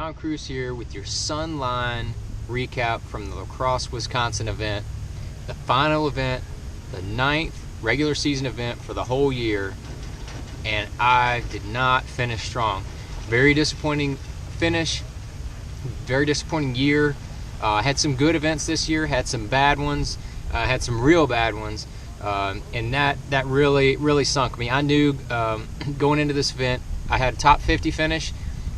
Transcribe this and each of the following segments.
John Crosse here with your Sunline Recap from the Crosse, Wisconsin event. The final event, the 9th regular season event for the whole year, and I did not finish strong. Very disappointing finish, very disappointing year. Had some good events this year, had some bad ones, had some real bad ones, and that really sunk me. I knew going into this event I had a top 50 finish.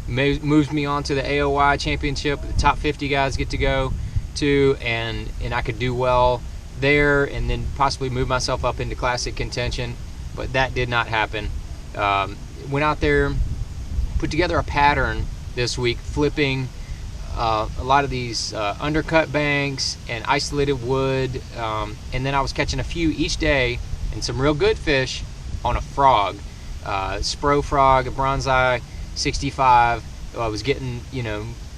Moved me on to the AOY championship. The top 50 guys get to go to, and I could do well there and then possibly move myself up into classic contention, but that did not happen. Went out there, put together a pattern this week, flipping a lot of these undercut banks and isolated wood, and then I was catching a few each day and some real good fish on a frog, Spro frog, a bronzai 65. I was getting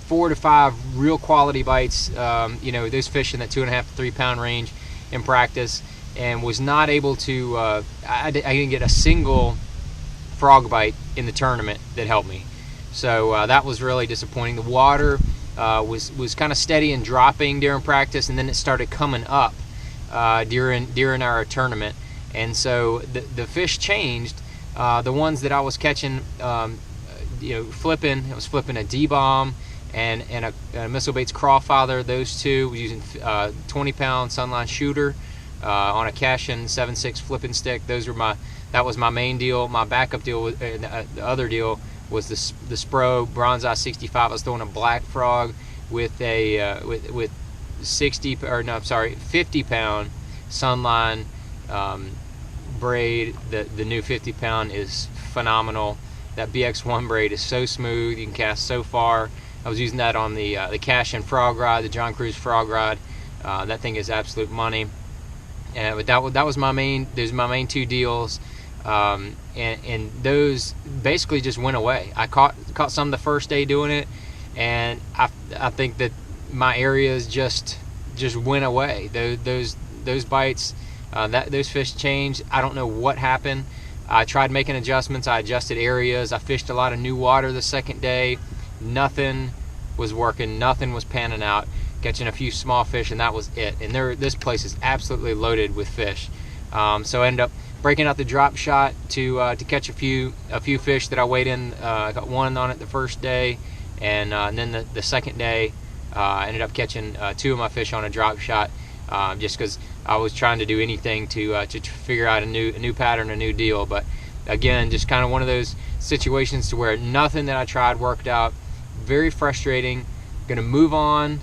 4 to 5 real quality bites, those fish in that 2.5 to 3 pound range in practice, and was not able to I didn't get a single frog bite in the tournament that helped me. So that was really disappointing. The water was kind of steady and dropping during practice, and then it started coming up during our tournament, and so the fish changed. The ones that I was catching, flipping, I was flipping a D-bomb and a Missile Baits Craw father. Those two was using 20-pound Sunline Shooter on a Cashin 7.6 flipping stick. That was my main deal. My backup deal was, the other deal was the Spro Bronzai 65. I was throwing a black frog with a with 50-pound Sunline braid. The new 50-pound is phenomenal. That BX1 braid is so smooth. You can cast so far. I was using that on the Cashin frog rod, the John Crosse frog rod. That thing is absolute money. But that was my main. Those are my main two deals, and those basically just went away. I caught some the first day doing it, and I think that my areas just went away. Those bites, those fish changed. I don't know what happened. I tried making adjustments. I adjusted areas. I fished a lot of new water the second day. Nothing was working. Nothing was panning out. Catching a few small fish, and that was it. And this place is absolutely loaded with fish. So I ended up breaking out the drop shot to catch a few fish that I weighed in. I got one on it the first day, and then the second day I ended up catching 2 of my fish on a drop shot, just because I was trying to do anything to figure out a new pattern, a new deal. But again, just kind of one of those situations to where nothing that I tried worked out. Very frustrating. Gonna move on.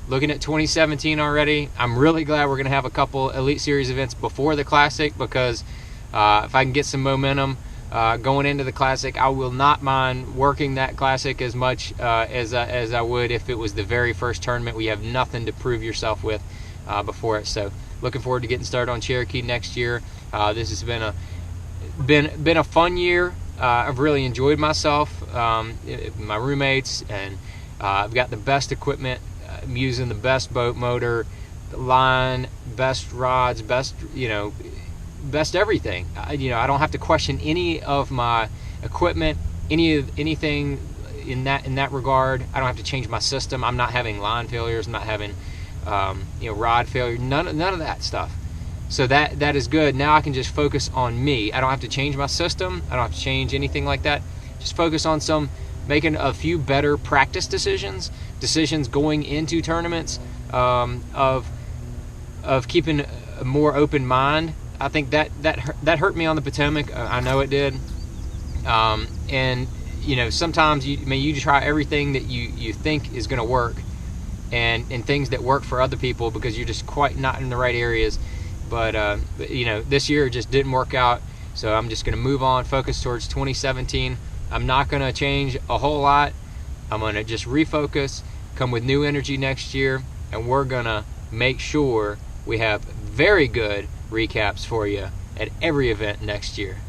Looking at 2017 already. I'm really glad we're gonna have a couple Elite Series events before the Classic, because if I can get some momentum going into the Classic, I will not mind working that Classic as much as I would if it was the very first tournament. We have nothing to prove yourself with before it. So looking forward to getting started on Cherokee next year. This has been a fun year. I've really enjoyed myself, my roommates, and I've got the best equipment. I'm using the best boat motor, the line, best rods, best everything. I don't have to question any of my equipment, anything in that regard. I don't have to change my system. I'm not having line failures. I'm not having rod failure. None of that stuff. So that is good. Now I can just focus on me. I don't have to change my system. I don't have to change anything like that. Just focus on making a few better practice decisions going into tournaments, of keeping a more open mind. I think that hurt me on the Potomac. I know it did. And sometimes you try everything that you think is going to work, and things that work for other people because you're just quite not in the right areas. But this year just didn't work out. So I'm just going to move on, focus towards 2017. I'm not going to change a whole lot. I'm going to just refocus, come with new energy next year, and we're going to make sure we have very good recaps for you at every event next year.